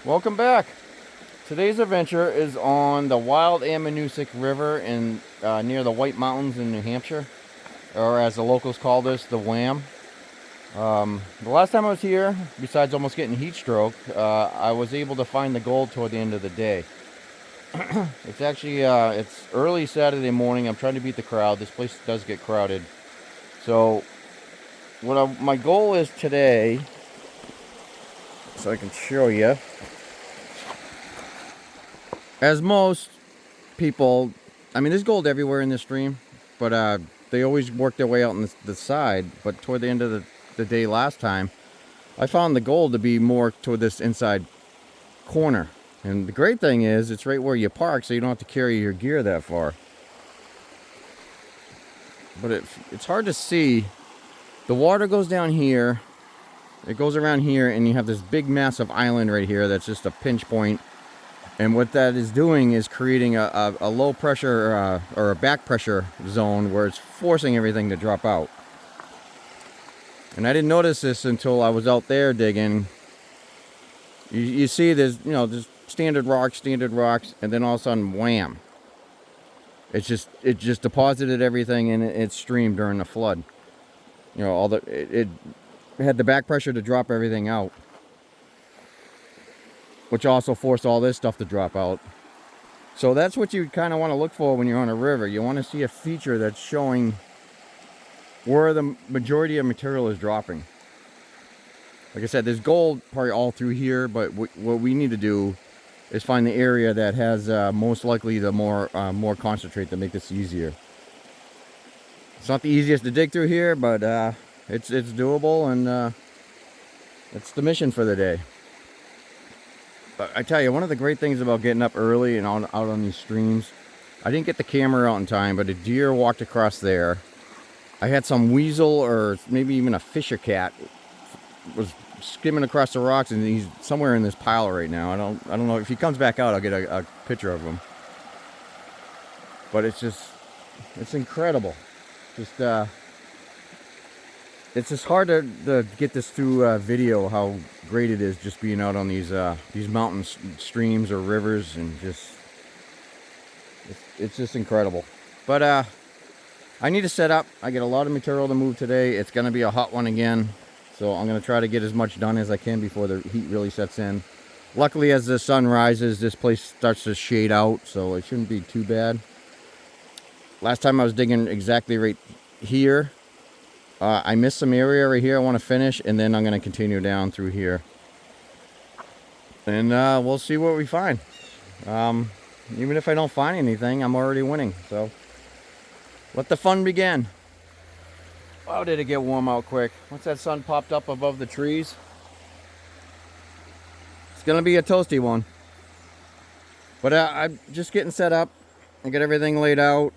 Welcome back. Today's adventure is on the Wild Ammonoosuc River in near the White Mountains in New Hampshire, or as the locals call this, the Wham. The last time I was here, besides almost getting heat stroke, I was able to find the gold toward the end of the day. It's actually it's early Saturday morning. I'm trying to beat the crowd. This place does get crowded. So my goal is today, so I can show you. As most people, I mean, there's gold everywhere in this stream, but they always work their way out on the side. But toward the end of the day last time, I found the gold to be more toward this inside corner. And the great thing is, it's right where you park, so you don't have to carry your gear that far. But it's hard to see. The water goes down here, it goes around here, and you have this big massive island right here that's just a pinch point. And what that is doing is creating a low pressure or a back pressure zone where it's forcing everything to drop out. And I didn't notice this until I was out there digging. You see there's standard rocks, and then all of a sudden, wham! It just deposited everything in its stream during the flood. It had the back pressure to drop everything out, which also forced all this stuff to drop out. So that's what you kind of want to look for when you're on a river. You want to see a feature that's showing where the majority of material is dropping. Like I said, there's gold probably all through here, but what we need to do is find the area that has most likely the more concentrate to make this easier. It's not the easiest to dig through here, but it's doable, and it's the mission for the day. But I tell you, one of the great things about getting up early and out on these streams, I didn't get the camera out in time, but a deer walked across there. I had some weasel or maybe even a fisher cat was skimming across the rocks, and he's somewhere in this pile right now. I don't know if he comes back out. I'll get a picture of him. But it's incredible. It's just hard to get this through video how great it is just being out on these mountain streams or rivers, and it's just incredible. But I need to set up. I get a lot of material to move today. It's going to be a hot one again, so I'm going to try to get as much done as I can before the heat really sets in. Luckily, as the sun rises, this place starts to shade out, so it shouldn't be too bad. Last time I was digging exactly right here. I missed some area right here I want to finish, and then I'm going to continue down through here. And we'll see what we find. Even if I don't find anything, I'm already winning. So let the fun begin. Wow, did it get warm out quick. Once that sun popped up above the trees, it's going to be a toasty one. But I'm just getting set up. I got everything laid out.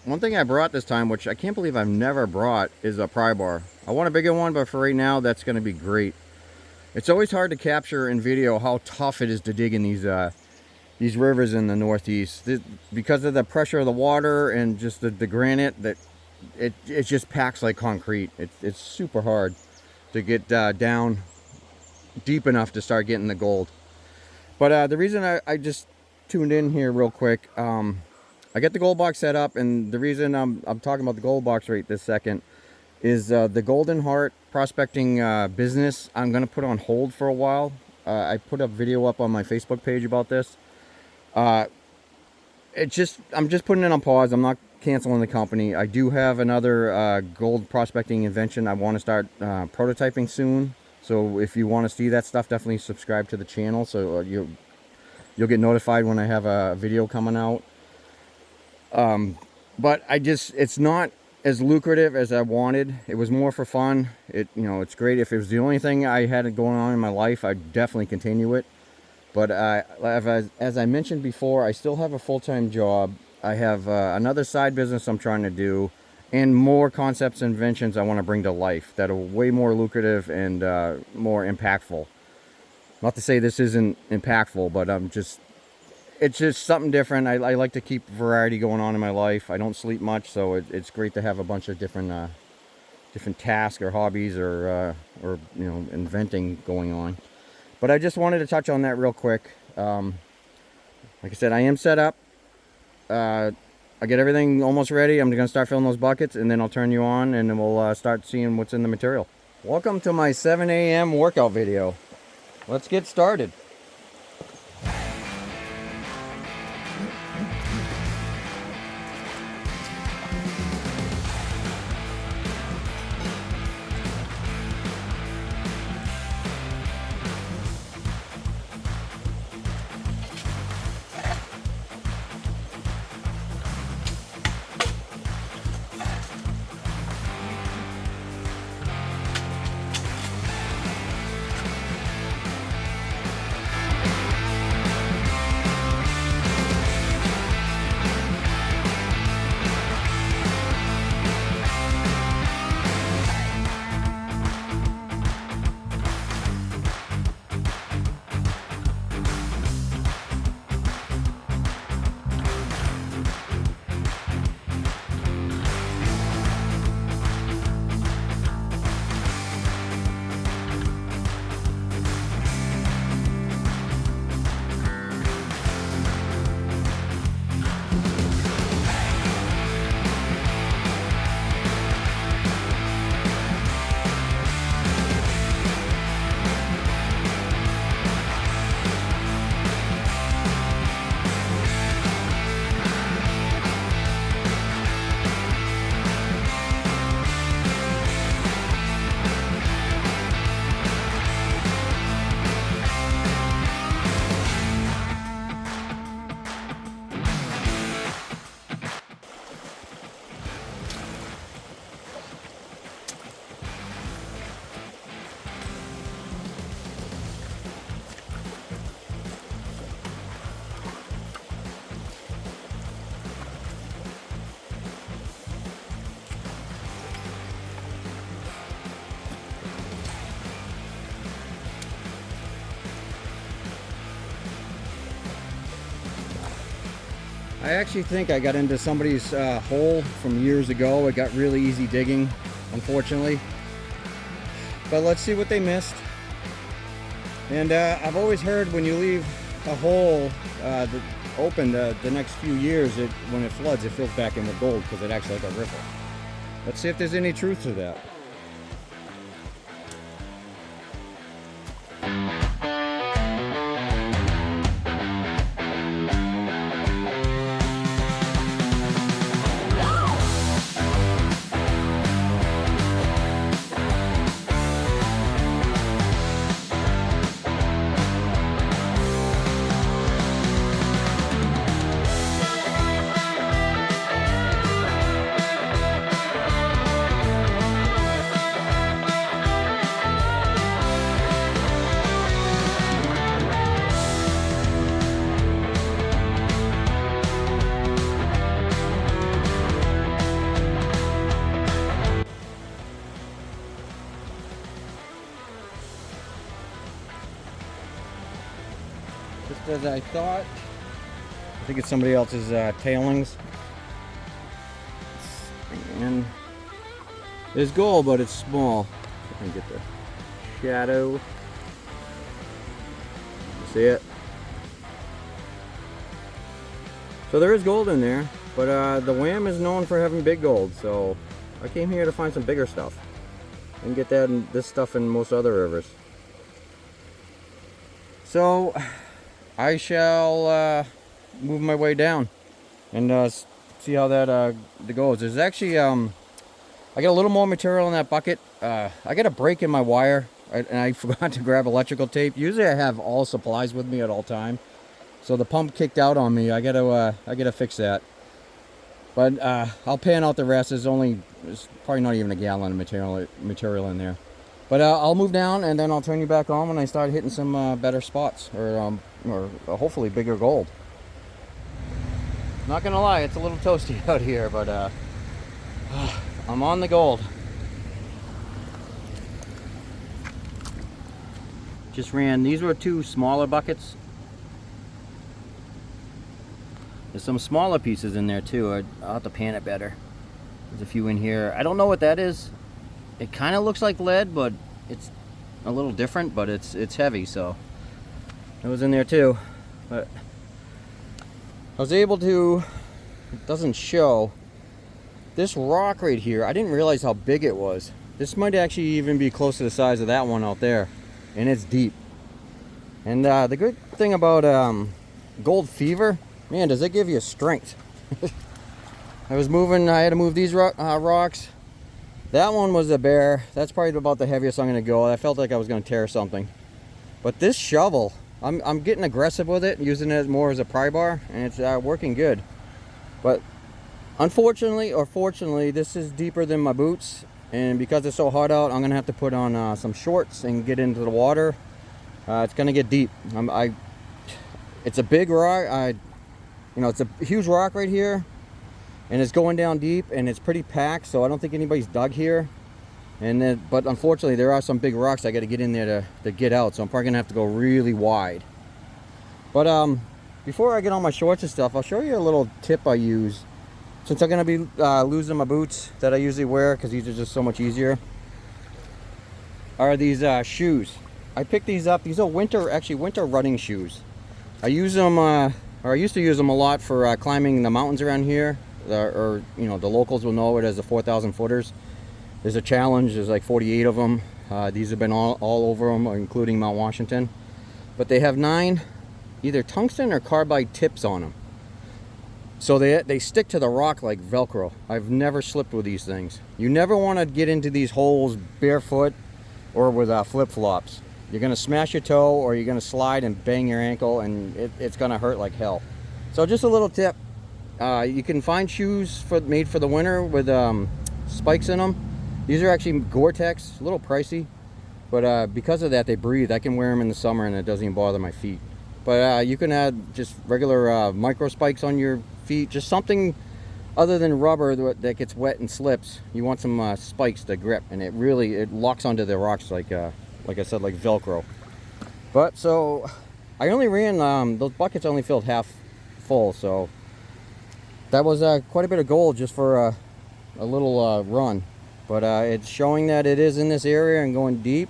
One thing I brought this time, which I can't believe I've never brought, is a pry bar. I want a bigger one, but for right now, that's going to be great. It's always hard to capture in video how tough it is to dig in these rivers in the Northeast. Because of the pressure of the water and just the granite, that it just packs like concrete. It's super hard to get down deep enough to start getting the gold. But the reason I just tuned in here real quick, I get the Goldbox set up, and the reason I'm talking about the Goldbox right this second is the Golden Heart prospecting business I'm going to put on hold for a while. I put a video up on my Facebook page about this. I'm just putting it on pause. I'm not canceling the company. I do have another gold prospecting invention I want to start prototyping soon. So if you want to see that stuff, definitely subscribe to the channel, so you'll get notified when I have a video coming out. But it's not as lucrative as I wanted. It was more for fun. It's great. If it was the only thing I had going on in my life, I'd definitely continue it. But as I mentioned before, I still have a full-time job. I have another side business I'm trying to do, and more concepts and inventions I want to bring to life that are way more lucrative and more impactful. Not to say this isn't impactful, but it's just something different. I like to keep variety going on in my life. I don't sleep much, so it's great to have a bunch of different tasks or hobbies or inventing going on. But I just wanted to touch on that real quick. Like I said, I am set up. I get everything almost ready. I'm gonna start filling those buckets, and then I'll turn you on, and then we'll start seeing what's in the material. Welcome to my 7 a.m. workout video. Let's get started. I actually think I got into somebody's hole from years ago. It got really easy digging, unfortunately. But let's see what they missed. And I've always heard when you leave a hole open the next few years, when it floods, it fills back in with gold because it acts like a riffle. Let's see if there's any truth to that. Just as I thought. I think it's somebody else's tailings. And there's gold, but it's small. I can get the shadow. See it? So there is gold in there, but the WAM is known for having big gold, so I came here to find some bigger stuff and get that and this stuff in most other rivers. So I shall move my way down and see how that goes. There's actually I got a little more material in that bucket. I got a break in my wire, and I forgot to grab electrical tape. Usually I have all supplies with me at all time, so the pump kicked out on me. I gotta fix that. But I'll pan out the rest. There's probably not even a gallon of material in there. But I'll move down, and then I'll turn you back on when I start hitting some better spots, or hopefully bigger gold. Not gonna lie, it's a little toasty out here, but I'm on the gold. Just ran, these were 2 smaller buckets. There's some smaller pieces in there too. I'll have to pan it better. There's a few in here. I don't know what that is. It kind of looks like lead, but it's a little different, but it's heavy, so It was in there too. But I was able to, it doesn't show, this rock right here, I didn't realize how big it was. This might actually even be close to the size of that one out there. And it's deep. And the good thing about gold fever, man, does it give you strength. I had to move these rocks. That one was a bear. That's probably about the heaviest I'm gonna go. I felt like I was gonna tear something. But this shovel, I'm getting aggressive with it, using it more as a pry bar, and it's working good. But unfortunately, or fortunately, this is deeper than my boots, and because it's so hot out, I'm gonna have to put on some shorts and get into the water. It's gonna get deep. It's a big rock. It's a huge rock right here, and it's going down deep, and it's pretty packed. So I don't think anybody's dug here. But unfortunately, there are some big rocks I got to get in there to get out. So I'm probably gonna have to go really wide. But before I get on my shorts and stuff, I'll show you a little tip I use. Since I'm gonna be losing my boots that I usually wear, because these are just so much easier, are these shoes. I picked these up. These are winter running shoes. I use them, or I used to use them a lot for climbing the mountains around here. The locals will know it as the 4,000 footers. There's a challenge. There's like 48 of them. These have been all over them, including Mount Washington. But they have 9 either tungsten or carbide tips on them. So they stick to the rock like Velcro. I've never slipped with these things. You never want to get into these holes barefoot or with flip-flops. You're going to smash your toe, or you're going to slide and bang your ankle, and it's going to hurt like hell. So just a little tip. You can find shoes made for the winter with spikes in them. These are actually Gore-Tex, a little pricey, but because of that, they breathe. I can wear them in the summer, and it doesn't even bother my feet. But you can add just regular micro spikes on your feet, just something other than rubber that gets wet and slips. You want some spikes to grip, and it locks onto the rocks like I said, like Velcro. But so I only ran those buckets only filled half full, so that was quite a bit of gold just for a little run. But it's showing that it is in this area and going deep.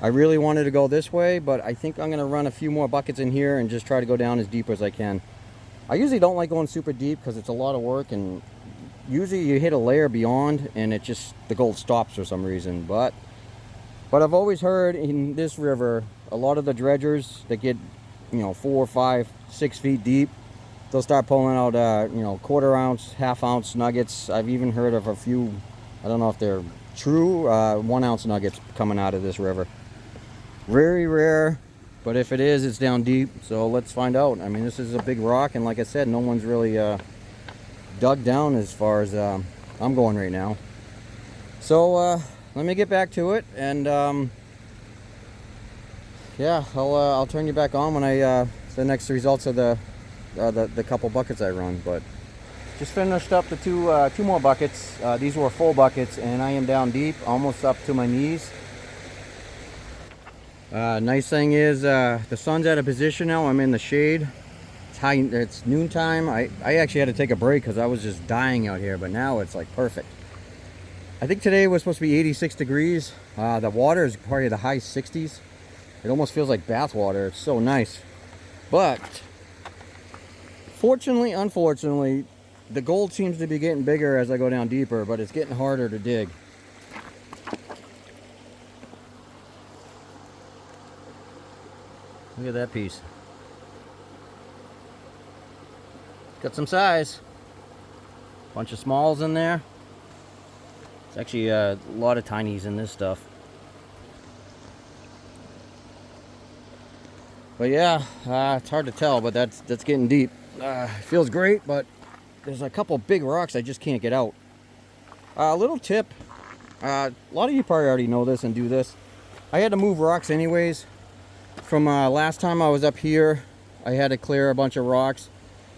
I really wanted to go this way, but I think I'm going to run a few more buckets in here and just try to go down as deep as I can. I usually don't like going super deep because it's a lot of work, and usually you hit a layer beyond and the gold stops for some reason. But I've always heard in this river, a lot of the dredgers that get 4, 5, 6 feet deep, they'll start pulling out 1/4 ounce, 1/2 ounce nuggets. I've even heard of a few, I don't know if they're true, 1 ounce nuggets coming out of this river. Very rare, but if it is, it's down deep, so let's find out. I mean, this is a big rock, and like I said, no one's really dug down as far as I'm going right now. So let me get back to it, and yeah, I'll turn you back on when the next results of the couple buckets I run. But just finished up the two more buckets. These were full buckets, and I am down deep, almost up to my knees. Nice thing is the sun's at a position now. I'm in the shade. It's noontime. I actually had to take a break because I was just dying out here, but now it's like perfect. I think today was supposed to be 86 degrees. The water is probably the high 60s. It almost feels like bath water. It's so nice. But fortunately, unfortunately, the gold seems to be getting bigger as I go down deeper, but it's getting harder to dig. Look at that piece. Got some size. Bunch of smalls in there. It's actually a lot of tinies in this stuff. But yeah, it's hard to tell, but that's getting deep. Feels great, but there's a couple big rocks I just can't get out. A little tip. A lot of you probably already know this and do this. I had to move rocks anyways. From last time I was up here, I had to clear a bunch of rocks.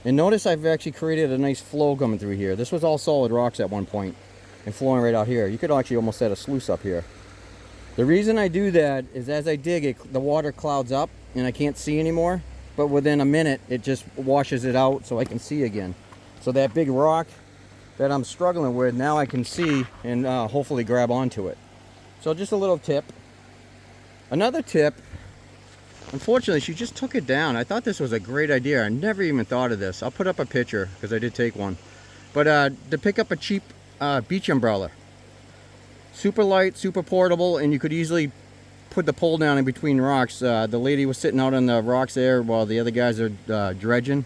And notice I've actually created a nice flow coming through here. This was all solid rocks at one point and flowing right out here. You could actually almost set a sluice up here. The reason I do that is as I dig, the water clouds up and I can't see anymore. But within a minute, it just washes it out so I can see again. So that big rock that I'm struggling with, now I can see and hopefully grab onto it. So just a little tip. Another tip Unfortunately, she just took it down. I thought this was a great idea. I never even thought of this. I'll put up a picture because I did take one. But to pick up a cheap beach umbrella. Super light, super portable, and you could easily put the pole down in between rocks. The lady was sitting out on the rocks there while the other guys are dredging.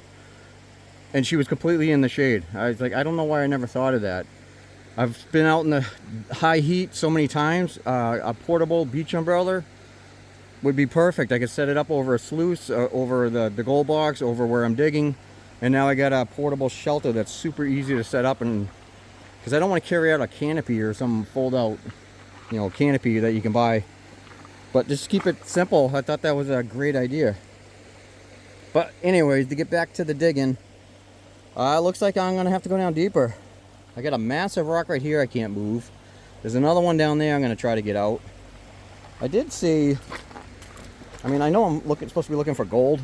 And she was completely in the shade. I was like, I don't know why I never thought of that. I've been out in the high heat so many times. A portable beach umbrella would be perfect. I could set it up over a sluice, over the Goldbox, over where I'm digging. And now I got a portable shelter that's super easy to set up, and because I don't want to carry out a canopy or some fold out, you know, canopy that you can buy. But just keep it simple. I thought that was a great idea. But anyways, to get back to the digging, looks like I'm gonna have to go down deeper. I got a massive rock right here I can't move. There's another one down there I'm gonna try to get out. I did see, I mean, I know I'm supposed to be looking for gold,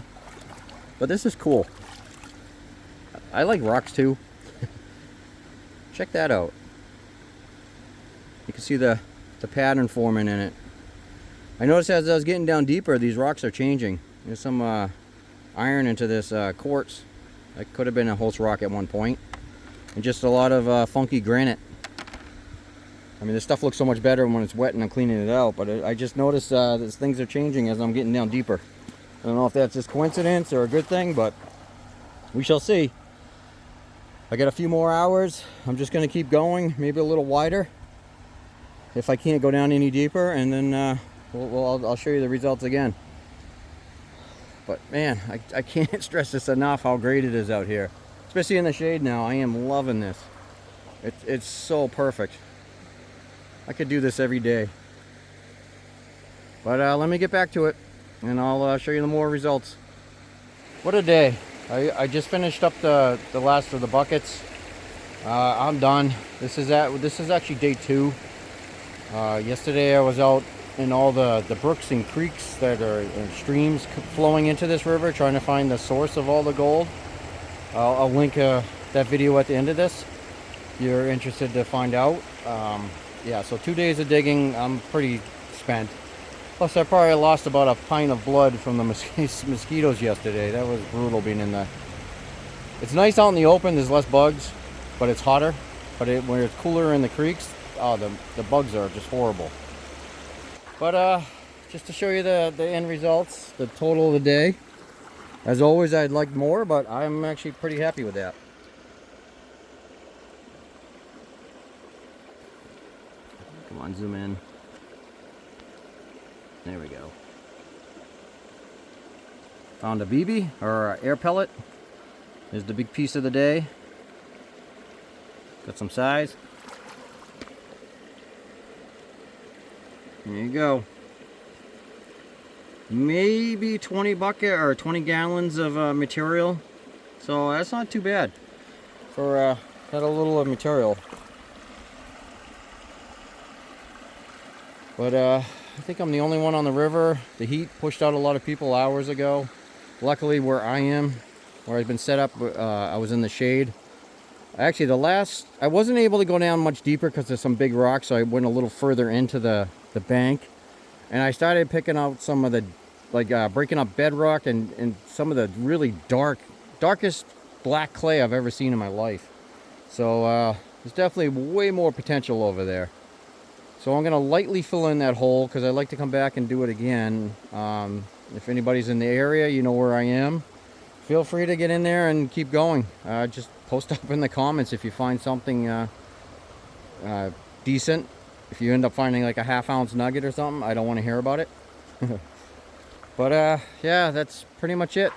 but this is cool. I like rocks too. Check that out. You can see the pattern forming in it. I noticed as I was getting down deeper, these rocks are changing. There's some iron into this quartz. That could have been a host rock at one point. And just a lot of funky granite. I mean, this stuff looks so much better when it's wet and I'm cleaning it out, but I just noticed that things are changing as I'm getting down deeper. I don't know if that's just coincidence or a good thing, but we shall see. I got a few more hours. I'm just going to keep going, maybe a little wider if I can't go down any deeper, and then I'll show you the results again. But man, I can't stress this enough how great it is out here, especially in the shade now. I am loving this. It's so perfect. I could do this every day. But let me get back to it, and I'll show you the more results. What a day. I just finished up the last of the buckets. I'm done. This is actually day 2. Yesterday I was out in all the brooks and creeks that are streams flowing into this river, trying to find the source of all the gold. I'll link that video at the end of this if you're interested to find out. Yeah, so 2 days of digging. I'm pretty spent. Plus, I probably lost about a pint of blood from the mosquitoes yesterday. That was brutal being in the... It's nice out in the open, there's less bugs, but it's hotter. But when it's cooler in the creeks, oh, the bugs are just horrible. But just to show you the end results, the total of the day. As always, I'd like more, but I'm actually pretty happy with that. Come on, zoom in. There we go. Found a BB, or air pellet. There's the big piece of the day. Got some size. There you go. Maybe 20 bucket or 20 gallons of material. So that's not too bad for that a little of material. But I think I'm the only one on the river. The heat pushed out a lot of people hours ago. Luckily where I am, where I've been set up, I was in the shade. Actually I wasn't able to go down much deeper because there's some big rocks, so I went a little further into the bank. And I started picking out some of the, breaking up bedrock and some of the really darkest black clay I've ever seen in my life. So there's definitely way more potential over there. So I'm going to lightly fill in that hole because I'd like to come back and do it again. If anybody's in the area, you know where I am. Feel free to get in there and keep going. Just post up in the comments if you find something decent. If you end up finding like a half-ounce nugget or something, I don't want to hear about it. But yeah, that's pretty much it.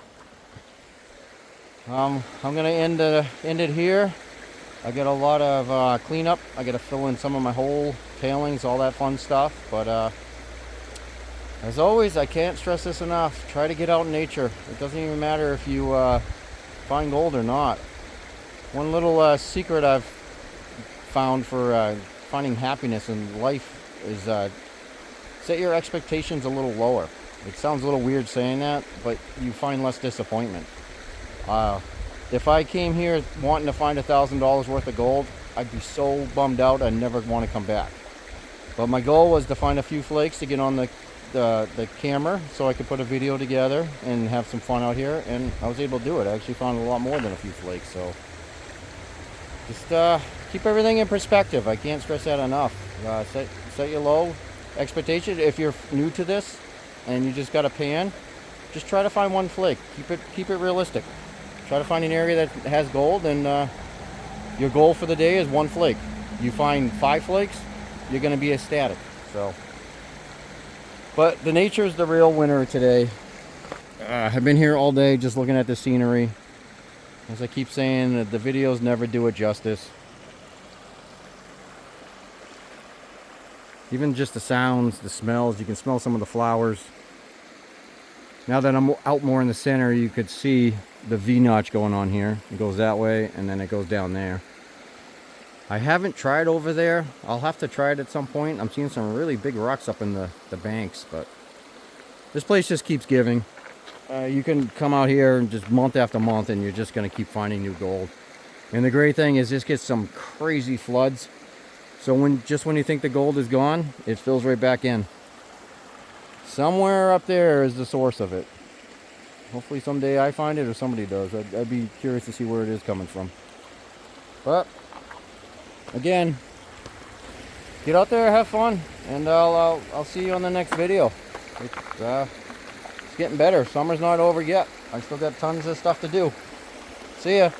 I'm going to end it here. I got a lot of cleanup. I got to fill in some of my hole tailings, all that fun stuff. But as always, I can't stress this enough. Try to get out in nature. It doesn't even matter if you find gold or not. One little secret I've found for finding happiness in life is set your expectations a little lower. It sounds a little weird saying that, but you find less disappointment. If I came here wanting to find $1,000 worth of gold, I'd be so bummed out I'd never want to come back. But my goal was to find a few flakes to get on the the camera so I could put a video together and have some fun out here, and I was able to do it. I actually found a lot more than a few flakes. So just keep everything in perspective. I can't stress that enough. Set your low expectation. If you're new to this and you just got a pan, just try to find one flake. Keep it realistic. Try to find an area that has gold, and your goal for the day is one flake. You find 5 flakes, you're going to be ecstatic. So, but the nature is the real winner today. I've been here all day just looking at the scenery. As I keep saying, the videos never do it justice. Even just the sounds, the smells, you can smell some of the flowers. Now that I'm out more in the center, you could see the V-notch going on here. It goes that way, and then it goes down there. I haven't tried over there. I'll have to try it at some point. I'm seeing some really big rocks up in the banks, but this place just keeps giving. You can come out here and just month after month, and you're just going to keep finding new gold. And the great thing is this gets some crazy floods. So when you think the gold is gone, it fills right back in. Somewhere up there is the source of it. Hopefully someday I find it or somebody does. I'd be curious to see where it is coming from. But again, get out there, have fun, and I'll see you on the next video. It's getting better. Summer's not over yet. I still got tons of stuff to do. See ya.